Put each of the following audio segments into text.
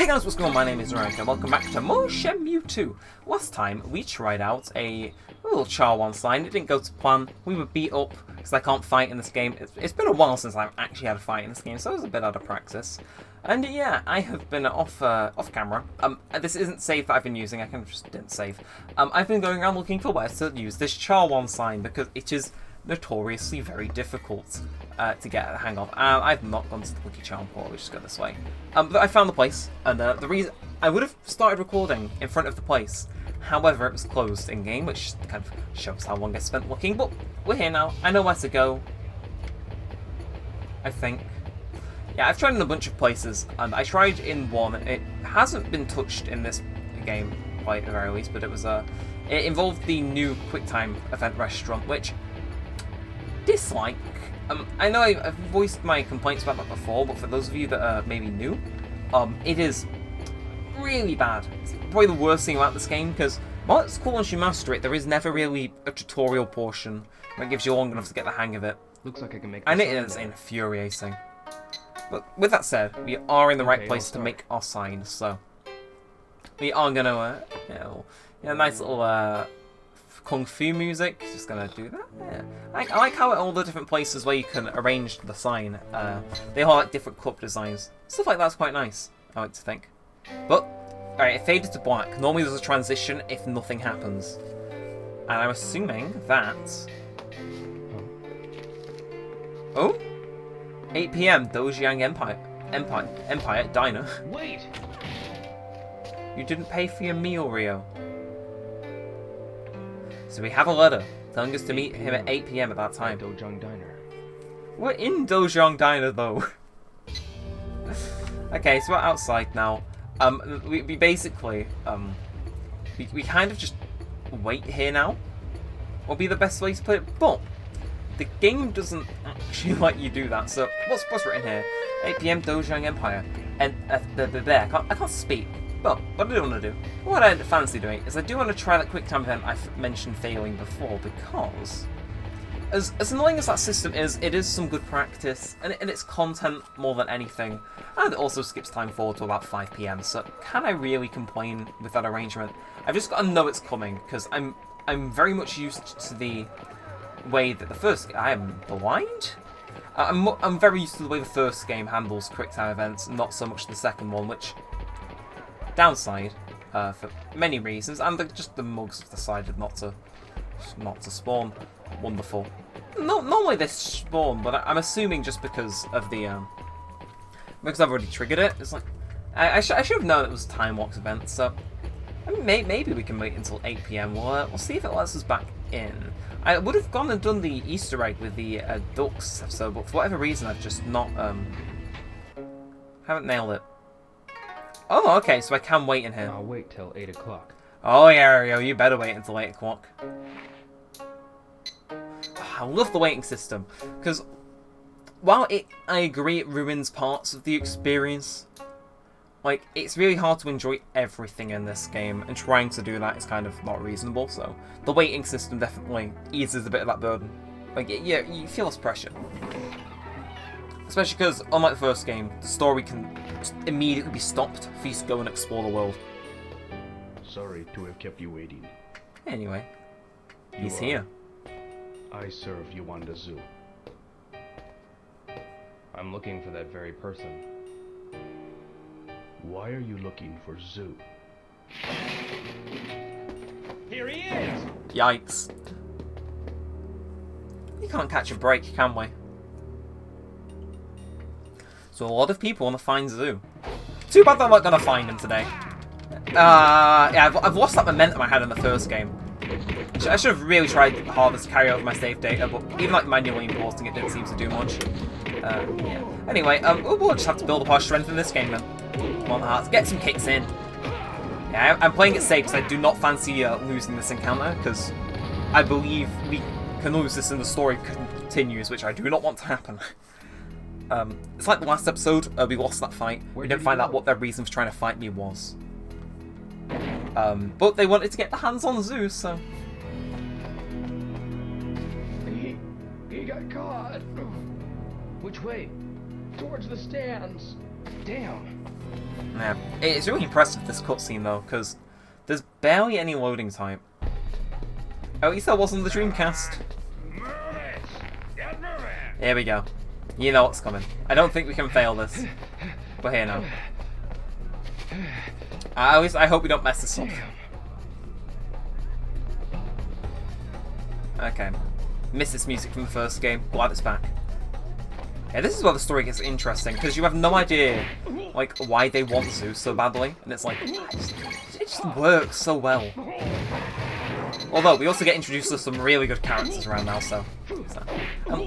Hey guys, what's going on? My name is Neremik and welcome back to more Shenmue II. Last time we tried out a little Char 1 sign. It didn't go to plan. We were beat up because I can't fight in this game. It's been a while since I've actually had a fight in this game, so it was a bit out of practice. And yeah, I have been off camera. This isn't save that I've been using. I kind of just didn't save. I've been going around looking for ways to use this Char 1 sign because it is notoriously very difficult to get the hang of. I've not gone to the Lucky Charm portal, we just go this way. But I found the place, and the reason I would have started recording in front of the place, however it was closed in game, which kind of shows how long I spent looking. But we're here now. I know where to go. I think. Yeah, I've tried in a bunch of places. I tried in one. It hasn't been touched in this game, quite at the very least, but it was it involved the new QuickTime event restaurant, which dislike. I know I've voiced my complaints about that before, but for those of you that are maybe new, it is really bad. It's probably the worst thing about this game, because while it's cool once you master it, there is never really a tutorial portion that gives you long enough to get the hang of it. Looks like I can make. And it is infuriating. But with that said, we are in the right place to make our sign, so we are gonna nice little kung fu music. Just gonna do that. Yeah, I like how all the different places where you can arrange the sign, they all have like different cup designs. Stuff like that's quite nice, I like to think. But alright, it faded to black. Normally there's a transition if nothing happens, and I'm assuming that. Oh. 8 PM, Dojiang Empire Diner. Wait! You didn't pay for your meal, Rio. So we have a letter telling us to meet him at 8 PM at that time. Dojiang Diner. We're in Dojiang Diner though. Okay, so we're outside now. We basically we kind of just wait here now. Will be the best way to put it, but the game doesn't actually let you do that. So what's written here? 8 PM Dojiang Empire, and there. I can't speak. But what I do want to do, what I fancy doing, is I do want to try that QuickTime event I've mentioned failing before, because as annoying as that system is, it is some good practice, and it's content more than anything, and it also skips time forward to about 5 PM. So can I really complain with that arrangement? I've just got to know it's coming, because I'm very much used to the way that the first game. I am blind. I'm very used to the way the first game handles QuickTime events, not so much the second one, which downside for many reasons, and just the mugs have decided not to spawn. Wonderful. Normally they spawn, but I'm assuming just because of the because I've already triggered it. It's like I should have known it was a time locked event. So I mean, maybe we can wait until 8 PM. We'll see if it lets us back in. I would have gone and done the Easter egg with the ducks episode, but for whatever reason I've just not haven't nailed it. Oh, okay, so I can wait in here. I'll wait till 8 o'clock. Oh yeah, Rio, you better wait until 8 o'clock. I love the waiting system, because while I agree it ruins parts of the experience, like, it's really hard to enjoy everything in this game, and trying to do that is kind of not reasonable, so the waiting system definitely eases a bit of that burden. Like, yeah, you feel less pressure. Especially because, unlike the first game, the story can just immediately be stopped for you to go and explore the world. Sorry to have kept you waiting. Anyway, he's here. I serve Yuanda Zhu. I'm looking for that very person. Why are you looking for Zhu? Here he is! Yikes. You can't catch a break, can we? So a lot of people want to find Zhu. Too bad they're not going to find him today. Yeah, I've lost that momentum I had in the first game. I should have really tried harder to carry over my save data, but even like manually importing it didn't seem to do much. Yeah. Anyway, we'll just have to build up our strength in this game then. Come on, Hearts, get some kicks in. Yeah, I'm playing it safe because I do not fancy losing this encounter, because I believe we can lose this and the story continues, which I do not want to happen. It's like the last episode, we lost that fight. We didn't find out what their reason for trying to fight me was. But they wanted to get their hands on Zeus, so... He got caught. Which way? Towards the stands. Damn. Yeah, it's really impressive, this cutscene though, because there's barely any loading time. At least that wasn't the Dreamcast. Here we go. You know what's coming. I don't think we can fail this. We're here now. At least I hope we don't mess this up. Okay. Missed this music from the first game. Glad it's back. Yeah, this is where the story gets interesting, because you have no idea, like, why they want to so badly, and it's like, it just works so well. Although, we also get introduced to some really good characters around now, so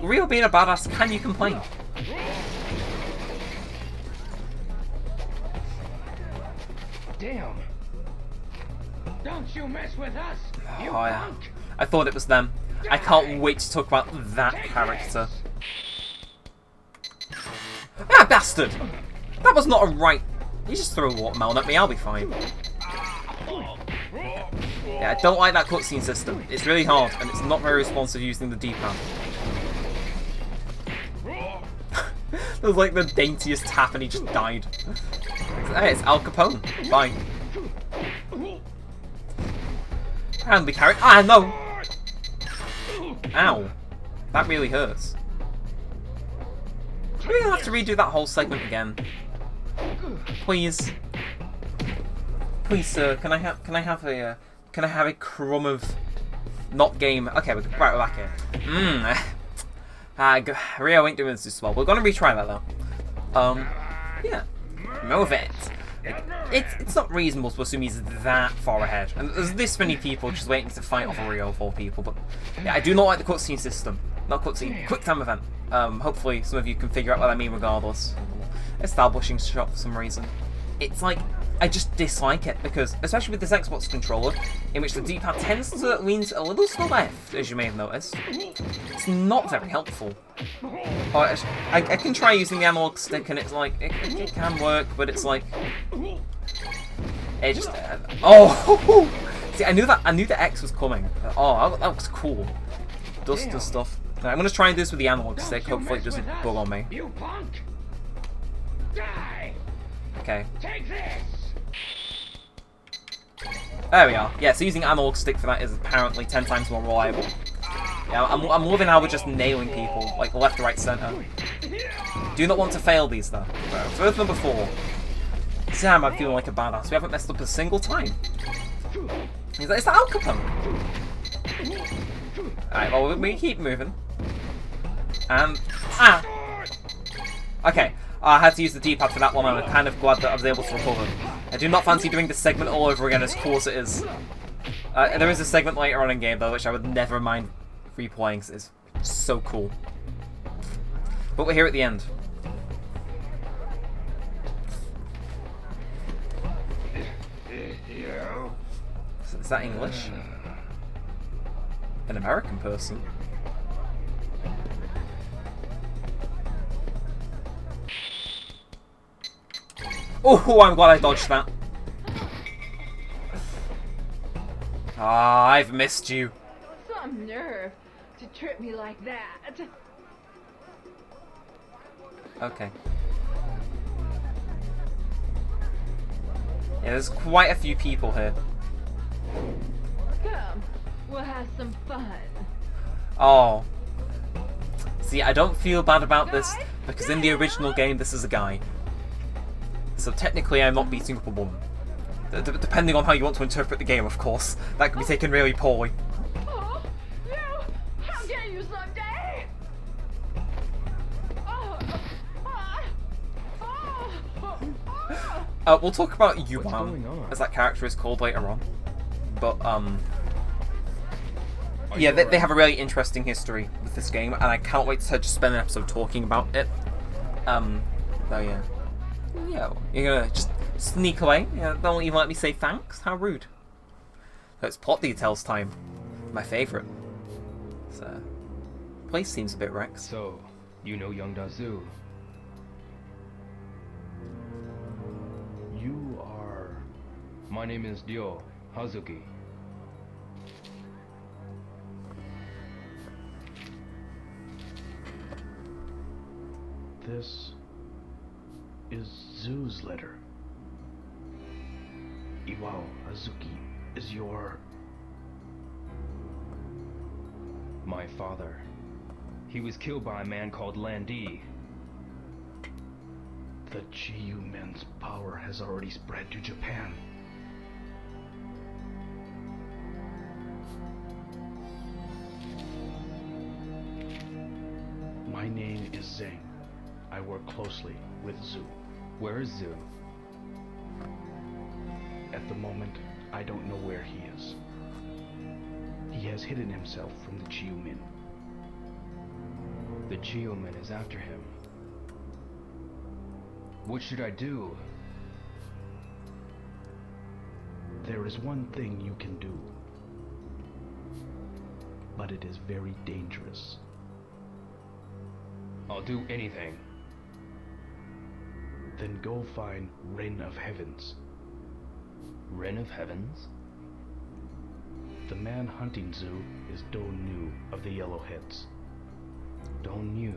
Rio being a badass, can you complain? Damn. Don't you mess with us, you yeah. punk. I thought it was them. I can't wait to talk about that character. Ah, bastard! That was not a right... You just throw a watermelon at me, I'll be fine. Yeah, I don't like that cutscene system. It's really hard, and it's not very responsive using the D-pad. It was like the daintiest tap and he just died. Hey, it's Al Capone. Bye. And we carried... Ah, no! Ow. That really hurts. Do we have to redo that whole segment again? Please. Please, sir, can I have a crumb of not game? Okay, we're back here. Rio ain't doing this too well. We're gonna retry that though. Yeah. Move it. Like, it's not reasonable to assume he's that far ahead. And there's this many people just waiting to fight off Rio, 4 people. But yeah, I do not like the cutscene system. Not cutscene, quick time event. Hopefully some of you can figure out what I mean regardless. Establishing shot for some reason. It's like, I just dislike it because, especially with this Xbox controller, in which the D-pad tends to lean a little to the left, as you may have noticed. It's not very helpful. I can try using the analog stick and it's like, it can work, but it's like... It just... oh! See, I knew the X was coming. Oh, that was cool. Does stuff. Right, I'm going to try and do this with the analog stick, hopefully it doesn't bug on me. You punk. Die. Okay. Take this. There we are. Yeah, so using analog stick for that is apparently 10 times more reliable. Yeah, I'm loving how we're just nailing people, like left, right, centre. Do not want to fail these though. First number 4. Damn, I'm feeling like a badass. We haven't messed up a single time. Is that Al Capone? Alright, well, we keep moving. And... ah! Okay, I had to use the D-pad for that one, and I'm kind of glad that I was able to recover. I do not fancy doing this segment all over again, as cool as it is. There is a segment later on in game, though, which I would never mind replaying, because it's so cool. But we're here at the end. Is that English? An American person? Oh, I'm glad I dodged that. Ah, I've missed you. Some nerve to trip me like that. Okay. Yeah, there's quite a few people here. Come, we'll have some fun. Oh. See, I don't feel bad about this, because in the original game, this is a guy. So technically, I'm not beating up a woman. Depending on how you want to interpret the game, of course. That could be taken really poorly. Oh, you! How dare you someday! We'll talk about Yuanda, as that character is called later on. But, yeah, they have a really interesting history with this game, and I can't wait to just spend an episode talking about it. So yeah. Yeah, you're gonna just sneak away? Yeah, don't even let me say thanks? How rude. So it's plot details time. My favourite. So, place seems a bit wrecked. So, you know Yuanda Zhu. You are... My name is Ryo Hazuki. This is Zhu's letter. Iwao Azuki is your... My father. He was killed by a man called Landi. The Chiyu men's power has already spread to Japan. My name is Zheng. I work closely with Zhu. Where is Zhu? At the moment, I don't know where he is. He has hidden himself from the Chiyu-min. The Geoman is after him. What should I do? There is one thing you can do, but it is very dangerous. I'll do anything. Then go find Ren of Heavens. Ren of Heavens? The man hunting Zhu is Do Nu of the Yellowheads. Don't you?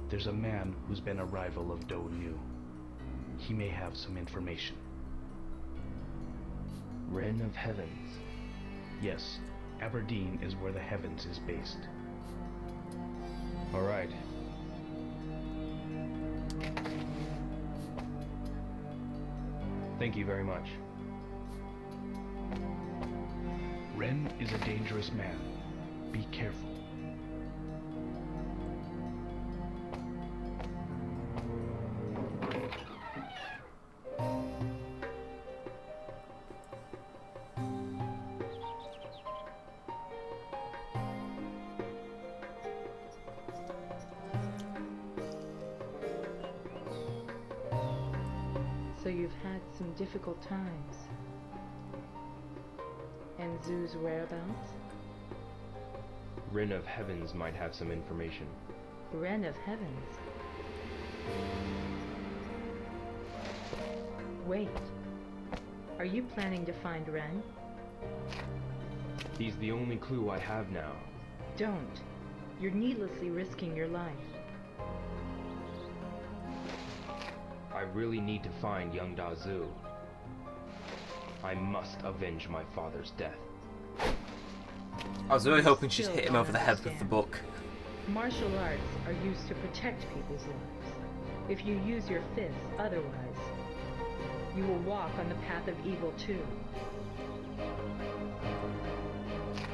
There's a man who's been a rival of Do Nu. He may have some information. Ren of Heavens. Yes, Aberdeen is where the Heavens is based. All right. Thank you very much. Ren is a dangerous man. Be careful. So you've had some difficult times. And Zhu's whereabouts? Ren of Heavens might have some information. Ren of Heavens. Wait. Are you planning to find Ren? He's the only clue I have now. Don't. You're needlessly risking your life. I really need to find Yuanda Zhu. I must avenge my father's death. I was really hoping she'd hit him over the head with the Understand. book. Martial arts are used to protect people's lives. If you use your fists otherwise, you will walk on the path of evil too.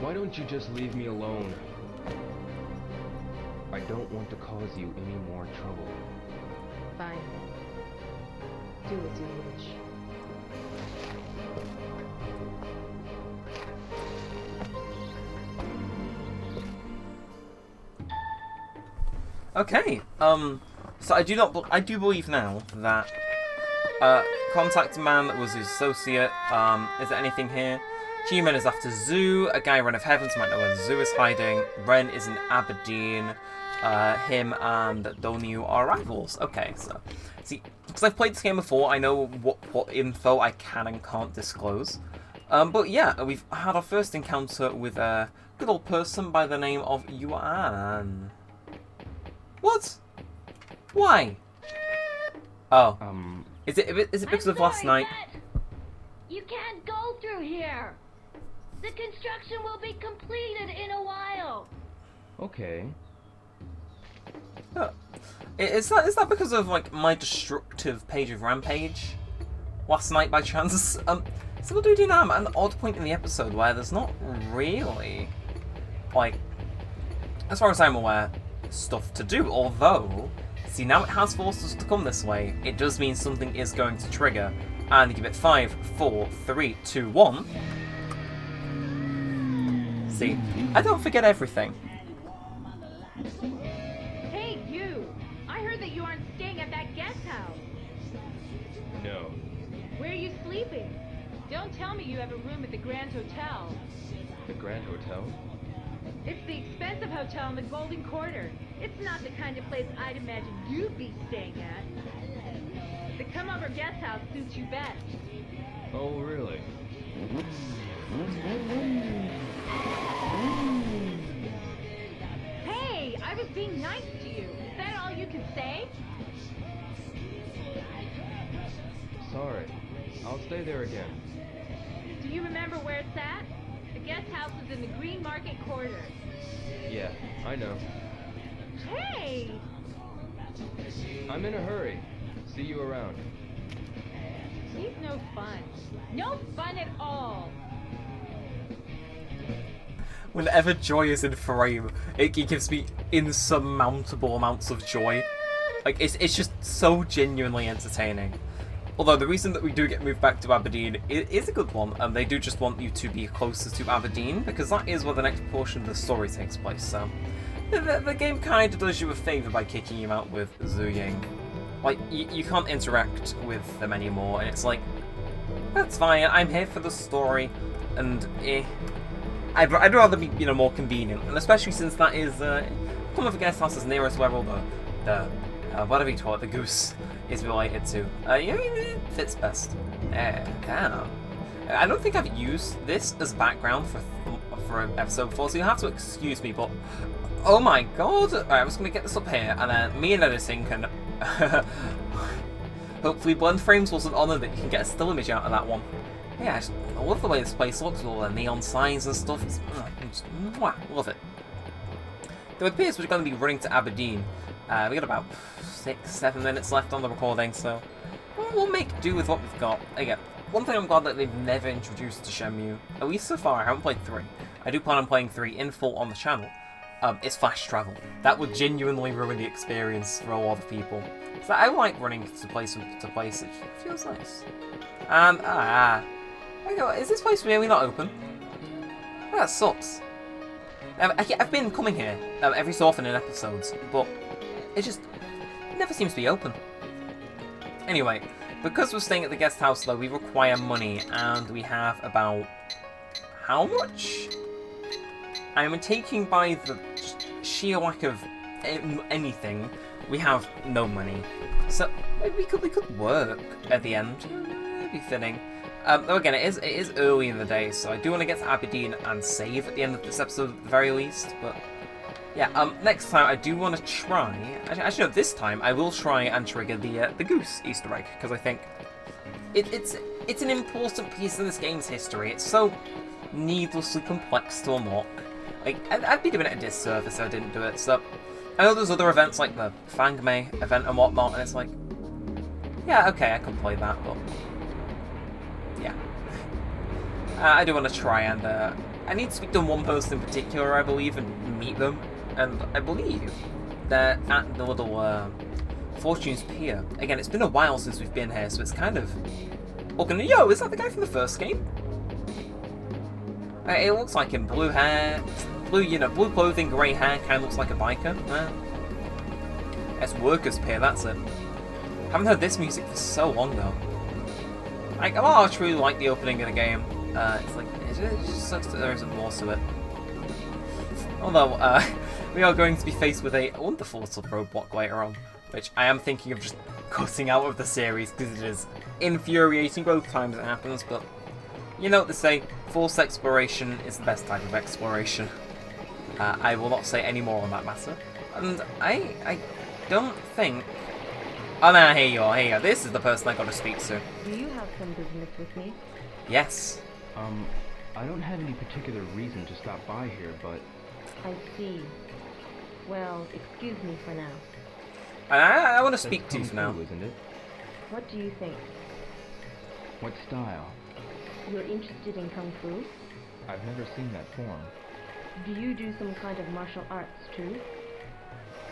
Why don't you just leave me alone? I don't want to cause you any more trouble. Fine. Do as you wish. Okay. So I do believe now that contact man was his associate. Is there anything here? G-Man is after Zhu. A guy Ren of Heavens might know where Zhu is hiding. Ren is in Aberdeen. Him and Donu are rivals. Okay, so see, because I've played this game before, I know what info I can and can't disclose. But yeah, we've had our first encounter with a good old person by the name of Yuan. What? Why? Oh, is it because of last night? You can't go through here. The construction will be completed in a while. Okay. Is that because of like my destructive page of Rampage last night by chance? So what do we do now? I'm at an odd point in the episode where there's not really, like, as far as I'm aware, stuff to do. Although, see, now it has forced us to come this way. It does mean something is going to trigger. And give it 5, 4, 3, 2, 1. See, I don't forget everything. Hey, you! I heard that you aren't staying at that guest house. No. Where are you sleeping? Don't tell me you have a room at the Grand Hotel. The Grand Hotel? It's the expensive hotel in the Golden Quarter. It's not the kind of place I'd imagine you'd be staying at. The come-over guest house suits you best. Oh, really? Hey, I was being nice to you. Is that all you can say? Sorry. I'll stay there again. Do you remember where it's at? The guest house is in the Green Market Quarter. Yeah, I know. Hey! I'm in a hurry. See you around. He's no fun. No fun at all. Whenever Joy is in frame, it gives me insurmountable amounts of joy. Like, it's just so genuinely entertaining. Although the reason that we do get moved back to Aberdeen is a good one, and they do just want you to be closer to Aberdeen, because that is where the next portion of the story takes place, so... The game kind of does you a favour by kicking you out with Zhu Ying. Like, you can't interact with them anymore, and it's like, that's fine, I'm here for the story, and I'd rather be, you know, more convenient, and especially since that is, one of the guest houses nearest where all the whatever you call it, the goose is related to. Yeah, it fits best. Damn. I don't think I've used this as background for an episode before, so you'll have to excuse me, but oh my god! Alright, I'm just gonna get this up here, and then me and editing can hopefully blend frames wasn't on, that you can get a still image out of that one. Yeah, I love the way this place looks with all the neon signs and stuff. Love it. Though it appears we're going to be running to Aberdeen. We got about 6-7 minutes left on the recording, so we'll make do with what we've got. Again, one thing I'm glad that they've never introduced to Shenmue, at least so far. I haven't played 3. I do plan on playing 3 in full on the channel. It's fast travel. That would genuinely ruin the experience for a lot of people. So I like running to place to place. It feels nice. And is this place really not open? Oh, that sucks. I've been coming here every so often in episodes, but it just never seems to be open. Anyway, because we're staying at the guest house though, we require money, and we have about... how much? I'm taking by the sheer lack of anything, we have no money. So we could work at the end. It'd be fitting. Though again, it is early in the day, so I do want to get to Aberdeen and save at the end of this episode at the very least. But yeah, next time I do want to try. Actually, no, this time I will try and trigger the goose Easter egg, because I think it's an important piece of this game's history. It's so needlessly complex to unlock. Like, I'd be doing it a disservice if I didn't do it. So I know there's other events like the Fangmei event and whatnot, and it's like, yeah, okay, I can play that, but yeah. I do want to try, and I need to speak to one person in particular, I believe, and meet them. And I believe they're at the little Fortune's Pier. Again, it's been a while since we've been here, so it's kind of looking. Yo, is that the guy from the first game? It looks like him. Blue hair, blue clothing, grey hair. Kind of looks like a biker. It's Workers' Pier. That's it. Haven't heard this music for so long though. I truly like the opening of the game. It's like it just sucks that there isn't more to it. Although we are going to be faced with a wonderful little roadblock later on, which I am thinking of just cutting out of the series because it is infuriating both times it happens. But you know what they say: false exploration is the best type of exploration. I will not say any more on that matter. And I don't think. Oh no, here you are. This is the person I got to speak to. Do you have some business with me? Yes. I don't have any particular reason to stop by here, but... I see. Well, excuse me for now. I want to speak to you for now. Isn't it? What do you think? What style? You're interested in Kung Fu? I've never seen that form. Do you do some kind of martial arts too?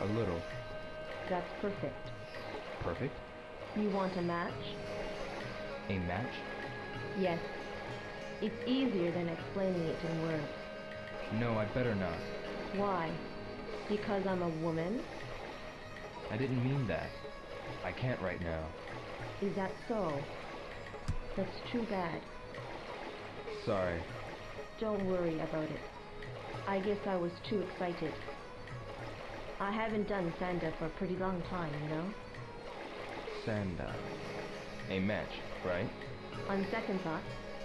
A little. That's perfect. Perfect? You want a match? A match? Yes. It's easier than explaining it in words. No, I'd better not. Why? Because I'm a woman? I didn't mean that. I can't right now. Is that so? That's too bad. Sorry. Don't worry about it. I guess I was too excited. I haven't done Sanda for a pretty long time, you know? Sanda. A match, right? On second thought,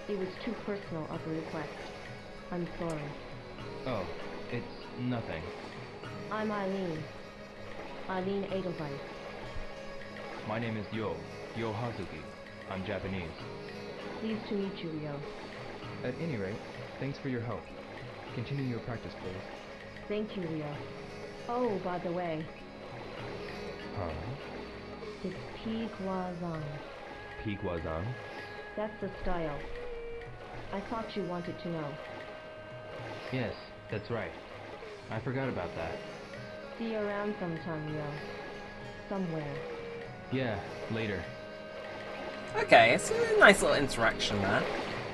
it was too personal of a request. I'm sorry. Oh, it's nothing. I'm Eileen. Eileen Edelweiss. My name is Yo Hazuki. I'm Japanese. Pleased to meet you, Rio. At any rate, thanks for your help. Continue your practice, please. Thank you, Rio. Oh, by the way, Huh? it's Piguazon. Piguazon? That's the style. I thought you wanted to know. Yes, that's right. I forgot about that. See you around sometime, Rio. Somewhere. Yeah, later. Okay, it's a nice little interaction there.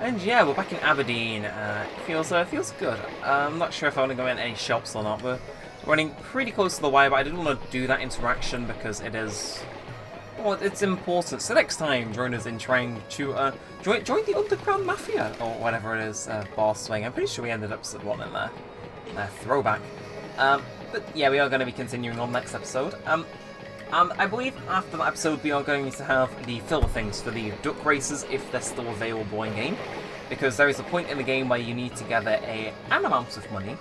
And yeah, we're back in Aberdeen. It feels good. I'm not sure if I want to go in any shops or not. We're running pretty close to the wire, but I didn't want to do that interaction because it is... well, it's important. So next time, join us in trying to join the Underground Mafia, or whatever it is, Bar Swing. I'm pretty sure we ended up with one in there. Throwback. But yeah, we are going to be continuing on next episode. I believe after that episode we are going to have the filler things for the duck races if they're still available in game, because there is a point in the game where you need to gather an amount of money,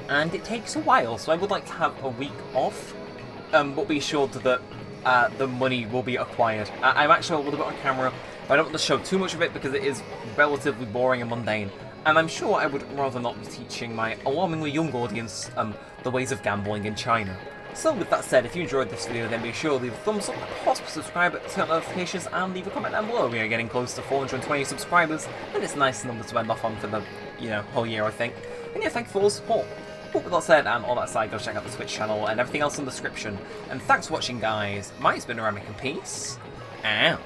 and it takes a while. So I would like to have a week off, but be sure that the money will be acquired. I'm actually a little bit on camera, but I don't want to show too much of it because it is relatively boring and mundane. And I'm sure I would rather not be teaching my alarmingly young audience the ways of gambling in China. So with that said, if you enjoyed this video, then be sure to leave a thumbs up, possibly subscribe, turn on notifications, and leave a comment down below. We are getting close to 420 subscribers, and it's a nice number to end off on for the whole year, I think. And yeah, thank you for all the support. But with that said, and all that aside, go check out the Twitch channel and everything else in the description. And thanks for watching, guys. Mine's been Neremik, and peace out.